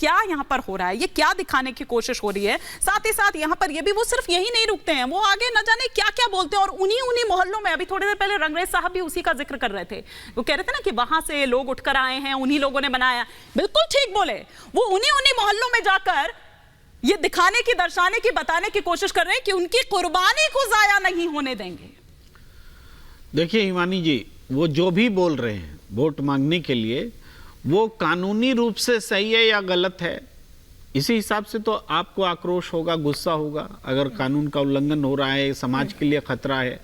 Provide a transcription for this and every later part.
क्या यहाँ पर हो रहा है, ये क्या दिखाने की कोशिश हो रही है। साथ ही साथ यहाँ पर ये भी वो सिर्फ यही नहीं रुकते हैं, वो आगे न जाने क्या क्या बोलते हैं। और उन्हीं मोहल्लों में, अभी थोड़ी देर पहले रंगरेज साहब भी उसी का जिक्र कर रहे थे, वो कह रहे थे ना कि वहां से लोग उठकर आए हैं, उन्हीं लोगों ने बनाया। बिल्कुल ठीक बोले, वो उन्हीं मोहल्लों में जाकर ये दिखाने की, दर्शाने की, बताने की कोशिश कर रहे हैं कि उनकी कुर्बानी को जाया नहीं होने देंगे। देखिए हिमानी जी, वो जो भी बोल रहे हैं वोट मांगने के लिए, वो कानूनी रूप से सही है या गलत है, इसी हिसाब से तो आपको आक्रोश होगा, गुस्सा होगा। अगर कानून का उल्लंघन हो रहा है, समाज के लिए खतरा है,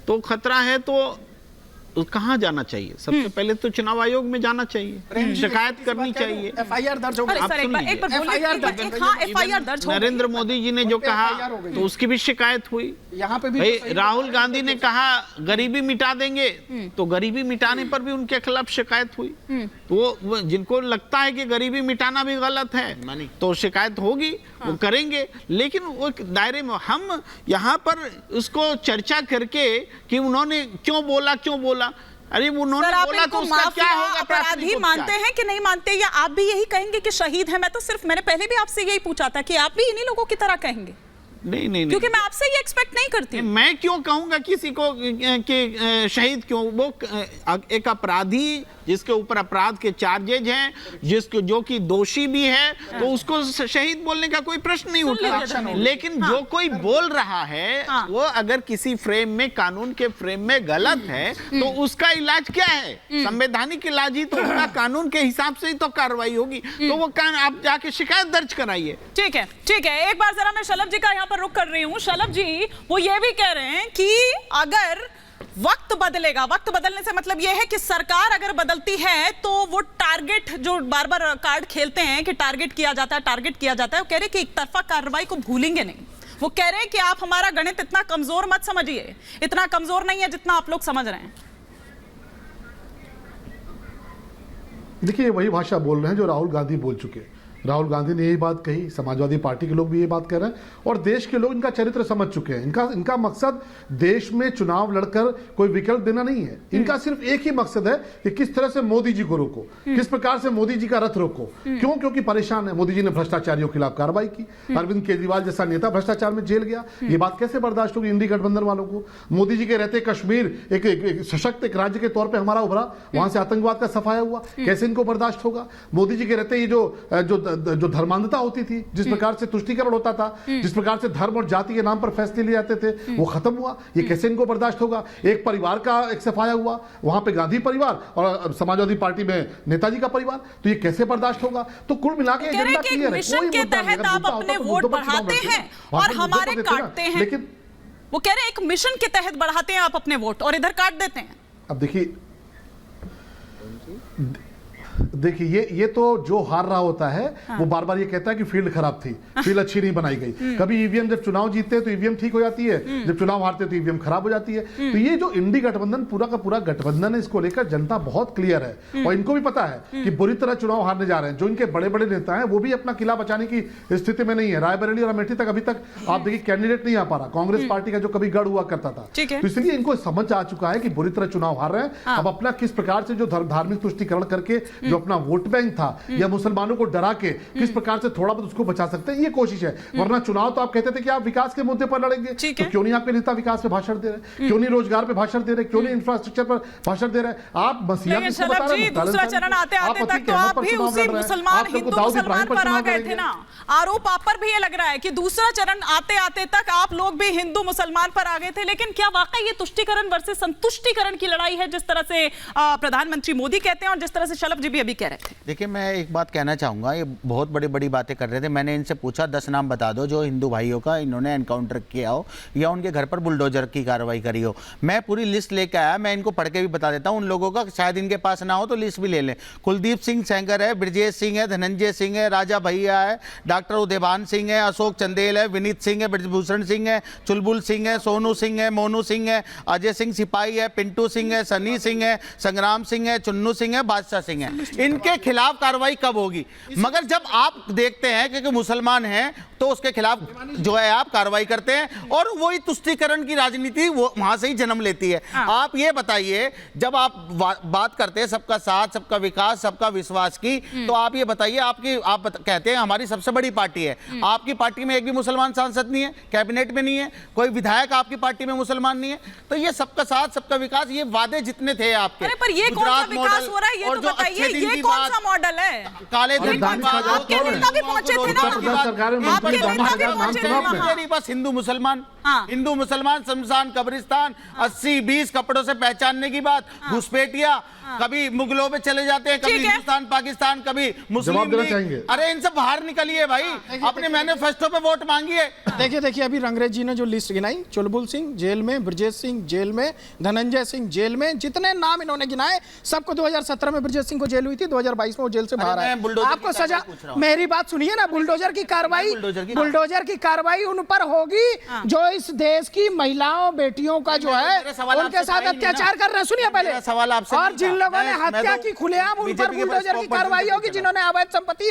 तो खतरा है तो कहाँ जाना चाहिए? सबसे पहले तो चुनाव आयोग में जाना चाहिए, शिकायत करनी चाहिए, एफआईआर दर्ज होगा। नरेंद्र मोदी जी ने जो कहा तो उसकी भी शिकायत हुई। यहाँ पे भी राहुल गांधी ने कहा गरीबी मिटा देंगे, तो गरीबी मिटाने पर भी उनके खिलाफ शिकायत हुई। तो वो जिनको लगता है कि गरीबी मिटाना भी गलत है तो शिकायत होगी, वो करेंगे। लेकिन वो दायरे में हम यहाँ पर उसको चर्चा करके कि उन्होंने क्यों बोला, अरे उन्होंने बोला तो उसका क्या होगा? अपराधी मानते हैं कि नहीं मानते, या आप भी यही कहेंगे कि शहीद है? मैं तो सिर्फ, मैंने पहले भी आपसे यही पूछा था कि आप भी इन्हीं लोगों की तरह कहेंगे। नहीं, क्योंकि मैं आपसे ये एक्सपेक्ट नहीं करती। मैं क्यों कहूंगा किसी को कि शहीद क्यों? वो एक अपराधी जिसके ऊपर अपराध के चार्जेज हैं, जो कि दोषी भी है, तो उसको शहीद बोलने का कोई प्रश्न नहीं उठता। लेकिन जो कोई बोल रहा है वो अगर किसी फ्रेम में, कानून के फ्रेम में गलत है, तो उसका इलाज क्या है? संवैधानिक इलाज ही तो होगा, कानून के हिसाब से ही तो कार्रवाई होगी। तो वो आप जाके शिकायत दर्ज कराइए। ठीक है, ठीक है। एक बार जरा मैं शलभ जी का यहाँ पर रुक कर रही हूँ। शलभ जी, वो ये भी कह रहे हैं कि अगर वक्त बदलेगा, वक्त बदलने से मतलब यह है कि सरकार अगर बदलती है तो वो टारगेट, जो बार बार कार्ड खेलते हैं कि टारगेट किया जाता है, वो कह रहे हैं कि एक तरफा कार्रवाई को भूलेंगे नहीं। वो कह रहे हैं कि आप हमारा गणित इतना कमजोर मत समझिए, इतना कमजोर नहीं है जितना आप लोग समझ रहे हैं। देखिए, वही भाषा बोल रहे हैं जो राहुल गांधी बोल चुके हैं। राहुल गांधी ने यही बात कही, समाजवादी पार्टी के लोग भी ये बात कह रहे हैं, और देश के लोग इनका चरित्र समझ चुके हैं। इनका मकसद देश में चुनाव लड़कर कोई विकल्प देना नहीं है। इनका सिर्फ एक ही मकसद है कि किस तरह से मोदी जी को रोको, किस प्रकार से मोदी जी का रथ रोको। क्यों? क्योंकि परेशान है। मोदी जी ने भ्रष्टाचारियों के खिलाफ कार्रवाई की, अरविंद केजरीवाल जैसा नेता भ्रष्टाचार में जेल गया। ये बात कैसे बर्दाश्त होगी इंडी गठबंधन वालों को? मोदी जी के रहते कश्मीर एक सशक्त एक राज्य के तौर पर हमारा उभरा, वहां से आतंकवाद का सफाया हुआ, कैसे इनको बर्दाश्त होगा? मोदी जी के रहते ये जो धर्मांधता होती थी, जिस प्रकार से तुष्टीकरण होता था, जिस प्रकार से धर्म और जाति के नाम पर फैसले लिए जाते थे, वो खत्म हुआ। ये कैसे इनको बर्दाश्त होगा? एक परिवार का एक सफाया हुआ, वहां पे गांधी परिवार और समाजवादी पार्टी में नेताजी का परिवार, तो ये कैसे बर्दाश्त होगा? तो कुल मिला के एजेंडा क्लियर है। मिशन के तहत आप अपने वोट बढ़ाते हैं और हमारे काटते हैं। लेकिन वो कह रहे हैं एक मिशन के तहत बढ़ाते हैं आप अपने वोट और इधर काट देते हैं। अब देखिए ये तो जो हार रहा होता है वो बार बार ये कहता है कि फील्ड खराब थी, फील्ड अच्छी नहीं बनाई गई। कभी ईवीएम जब चुनाव जीतते हैं तो ईवीएम ठीक हो जाती है, जब चुनाव हारते हैं तो ईवीएम खराब हो जाती है। तो ये जो इंडी गठबंधन पूरा का पूरा गठबंधन है, इसको लेकर जनता बहुत क्लियर है और इनको भी पता है कि बुरी तरह चुनाव हारने जा रहे हैं। जो इनके बड़े बड़े नेता हैं वो भी अपना किला बचाने की स्थिति में नहीं है। रायबरेली और अमेठी तक अभी तक आप देखिए कैंडिडेट नहीं आ पा रहा, कांग्रेस पार्टी का जो कभी गढ़ हुआ करता था। तो इसलिए इनको समझ आ चुका है कि बुरी तरह चुनाव हार रहे हैं। अब अपना किस प्रकार से जो धार्मिक तुष्टीकरण करके जो अपना वोट बैंक था या मुसलमानों को डरा के किस प्रकार से थोड़ा बहुत उसको बचा सकते हैं, ये कोशिश है। वरना चुनाव तो आप कहते थे कि आप विकास के मुद्दे पर लड़ेंगे, तो क्यों नहीं आपके नेता विकास पे भाषण दे रहे, क्यों नहीं रोजगार पे भाषण दे रहे, क्यों नहीं इंफ्रास्ट्रक्चर पर भाषण दे रहे? आप मसीहा किसको बता रहे हैं? दूसरा चरण आते आते तक तो आप भी उसी मुसलमान, हिंदू मुसलमान पर आ गए थे ना। आरोप आप पर भी ये लग रहा है कि दूसरा चरण आते आते तक आप लोग भी हिंदू मुसलमान पर आ गए थे। लेकिन क्या वाकई ये तुष्टीकरण वर्सेस संतुष्टीकरण की लड़ाई है, जिस तरह से प्रधानमंत्री मोदी कहते हैं और जिस तरह से शलभ जी भी अभी कह रहे थे? देखिए, मैं एक बात कहना चाहूँगा, ये बहुत बड़ी बड़ी बातें कर रहे थे। मैंने इनसे पूछा 10 नाम बता दो जो हिंदू भाइयों का इन्होंने एनकाउंटर किया हो या उनके घर पर बुलडोजर की कार्रवाई करी हो। मैं पूरी लिस्ट लेके आया, मैं इनको पढ़ के भी बता देता हूँ उन लोगों का, शायद इनके पास ना हो तो लिस्ट भी ले लें। कुलदीप सिंह सेंगर है, ब्रजेश सिंह है, धनंजय सिंह है, राजा भैया है, डॉक्टर उदयभान सिंह है, अशोक चंदेल है, विनीत सिंह है, ब्रजभूषण सिंह है, चुलबुल सिंह है, सोनू सिंह है, मोनू सिंह है, अजय सिंह सिपाही है, पिंटू सिंह है, सनी सिंह है, संग्राम सिंह है, चुन्नू सिंह है, बादशाह सिंह है। इनके खिलाफ कार्रवाई कब होगी? मगर जब आप देखते हैं कि मुसलमान हैं तो उसके खिलाफ जो है आप कार्रवाई करते हैं, और वही तुष्टीकरण की राजनीति वो वहां से ही जन्म लेती है। आप ये बताइए, जब आप बात करते हैं सबका साथ, सबका विकास, सबका विश्वास की, तो आप ये बताइए, कहते हैं हमारी सबसे बड़ी पार्टी है, आपकी पार्टी में एक भी मुसलमान सांसद नहीं है, कैबिनेट में नहीं है, कोई विधायक आपकी पार्टी में मुसलमान नहीं है। तो ये सबका साथ, सबका विकास, ये वादे जितने थे आपके, अरे पर ये कौन सा विकास हो रहा है, ये तो बताइए, ये कौन सा मॉडल है? काले धन आपके नेता भी पहुंचे थे ना, आपके नेता भी पहुंचे थे वहां। बस हिंदू मुसलमान, हिंदू मुसलमान, शमशान कब्रिस्तान, 80-20 कपड़ों से पहचानने की बात, घुसपैठिया, कभी मुगलों पे चले जाते हैं, कभी हिंदुस्तान पाकिस्तान, कभी मुस्लिम लीग। अरे इनसे बाहर निकलिए भाई, अपने मैनिफेस्टो पे वोट मांगिए। देखिए अभी रंगरेज जी ने जो लिस्ट गिनाई, चुलबुल सिंह जेल में, ब्रजेश सिंह जेल में, धनंजय सिंह जेल में, जितने नाम इन्होंने गिनाए सबको 2017 में ब्रजेश सिंह को जेल हुई थी, 2022 में वो जेल से बाहर आए। आपको सजा, मेरी बात सुनिए ना, बुलडोजर की कार्रवाई उन पर होगी जो इस देश की महिलाओं बेटियों का जो है उनके साथ अत्याचार कर रहे हैं। सुनिए पहले सवाल आपसे, और जिन लोगों ने हत्या की खुलेआम, उन पर बुलडोजर की कार्रवाई होगी। जिन्होंने अवैध संपत्ति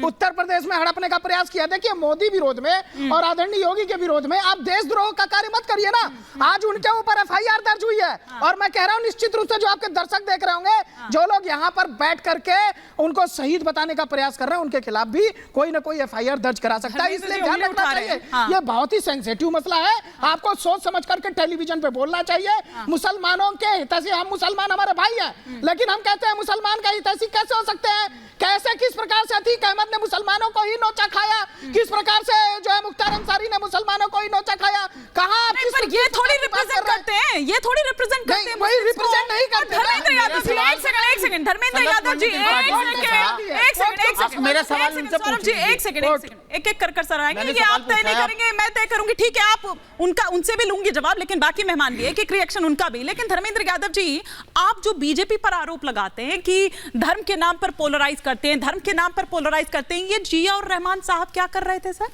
उत्तर प्रदेश में हड़पने का प्रयास किया, देखिए मोदी विरोध में और आदरणीय योगी के विरोध में आप देशद्रोह का कार्य मत करिए ना। आज उनके ऊपर FIR दर्ज हुई है, और मैं कह रहा हूं निश्चित रूप से जो आपके दर्शक देख रहे होंगे, जो लोग यहाँ पर बैठ करके उनको शहीद बताने का प्रयास कर रहे हैं, उनके खिलाफ भी कोई ना कोई FIR दर्ज करा सकता है। इसलिए ध्यान रखना चाहिए, ये बहुत ही सेंसिटिव मसला है, आपको सोच समझ करके टेलीविजन पे बोलना चाहिए। मुसलमानों के हितैषी, हम मुसलमान हमारे भाई हैं, लेकिन हम कहते हैं मुसलमान का हितैषी कैसे हो सकते हैं? कैसे, किस प्रकार से अतीक अहमद ने मुसलमानों को ही नोचा खाया, किस प्रकार से जो है मुख्तार अंसारी ने मुसलमानों को ही नोचा खाया? कहां? पर ये थोड़ी रिप्रेजेंट करते हैं, ये थोड़ी रिप्रेजेंट करते हैं, वही रिप्रेजेंट नहीं करते। धर्मेंद्र यादव जी, एक सेकंड, धर्मेंद्र यादव जी, एक सेकंड, मेरा सवाल उनसे सौरभ जी, एक सेकंड, एक कर सर आएंगे, ये आप तय नहीं करेंगे, मैं तय करूंगी, ठीक है? आप उनका, उनसे भी लूंगी जवाब, लेकिन बाकी मेहमान भी एक रिएक्शन उनका भी। लेकिन धर्मेंद्र यादव जी, आप जो बीजेपी पर आरोप लगाते हैं कि धर्म के नाम पर पोलराइज करते हैं, धर्म के नाम पर पोलराइज करते हैं, ये जिया और रहमान साहब क्या कर रहे थे सर?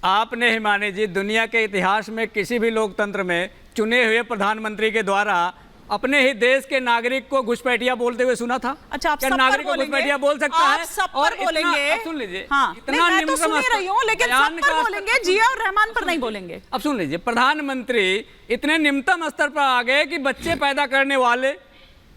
आपने हिमानी जी दुनिया के इतिहास में किसी भी लोकतंत्र में चुने हुए प्रधानमंत्री के द्वारा अपने ही देश के नागरिक को घुसपैठिया बोलते हुए सुना था? अच्छा, आप क्या नागरिक को घुसपैठिया बोल सकता है? और बोलेंगे, सुन लीजिए, इतना मैं तो सुन रही हूं, लेकिन सब पर बोलेंगे, जिया और रहमान पर नहीं बोलेंगे। अब सुन लीजिए, प्रधानमंत्री इतने निम्नतम स्तर पर आ गए कि बच्चे पैदा करने वाले,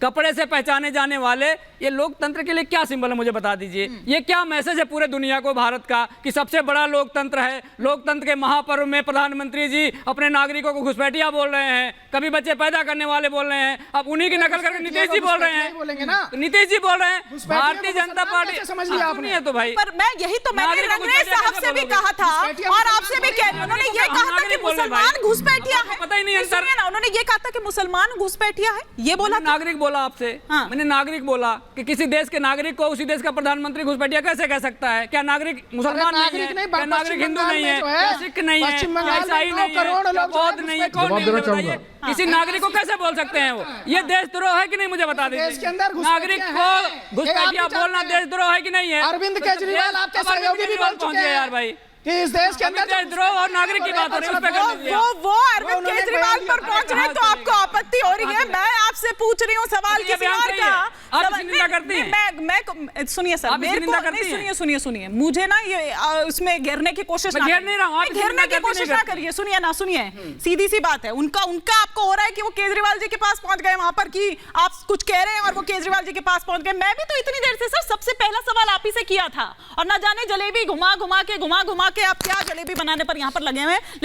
कपड़े से पहचाने जाने वाले, ये लोकतंत्र के लिए क्या सिंबल है मुझे बता दीजिए। ये क्या मैसेज है पूरे दुनिया को, भारत का, कि सबसे बड़ा लोकतंत्र है, लोकतंत्र के महापर्व में प्रधानमंत्री जी अपने नागरिकों को घुसपैठिया बोल रहे हैं, कभी बच्चे पैदा करने वाले बोल रहे हैं, अब उन्हीं की नकल करके नीतीश जी बोल रहे हैं, नीतीश जी बोल रहे हैं, भारतीय जनता पार्टी समझ लिया आपने? है तो भाई, पर मैं यही तो मैंने रंगरेज साहब से भी कहा था और आपसे भी कह रही हूं, उन्होंने ये कहा था कि मुसलमान घुसपैठिया है, पता ही नहीं है सर, उन्होंने ये कहा था कि मुसलमान घुसपैठिया है, ये बोला, नागरिक बोला आपसे, मैंने नागरिक बोला कि किसी देश के नागरिक को उसी देश का प्रधानमंत्री घुसपैठिया कैसे कह सकता है? क्या नागरिक मुसलमान नहीं है? क्या नागरिक हिंदू नहीं है? क्या सिख नहीं है? ईसाई नहीं है? बौद्ध नहीं है? कौन नहीं है बताइए? किसी नागरिक को कैसे बोल सकते हैं वो? ये देशद्रोह है कि नहीं मुझे बता दीजिए। नागरिक को घुसपैठिया बोलना देशद्रोह है कि नहीं है? अरविंद केजरीवाल आपके सहयोगी भी बोल चुके हैं यार भाई कि इस देश के अंदर देशद्रोह और नागरिक की बात हो रही है, वो अरविंद केजरीवाल पर पहुंच रहे तो आपको आपत्ति हो रही है। मैं आपसे पूछ रही हूँ सवाल किसी और का। आप निंदा करती हैं? मैं सुनिए सर, मेरे को सुनिए, मुझे ना ये उसमें घेरने की कोशिश ना, घेर नहीं रहा हूं, घेरने की कोशिश ना करिए। सुनिए ना, सुनिए, सीधी सी बात है, उनका आपको हो रहा है कि वो केजरीवाल जी के पास पहुंच गए वहां पर, कि आप कुछ कह रहे हैं और वो केजरीवाल जी के पास पहुंच गए। मैं भी तो इतनी देर से सर सबसे पहला सवाल आप ही से किया था, और ना जाने जलेबी घुमा घुमा के आप क्या जलेबी बनाने पर यहाँ पर लगे हुए हैं।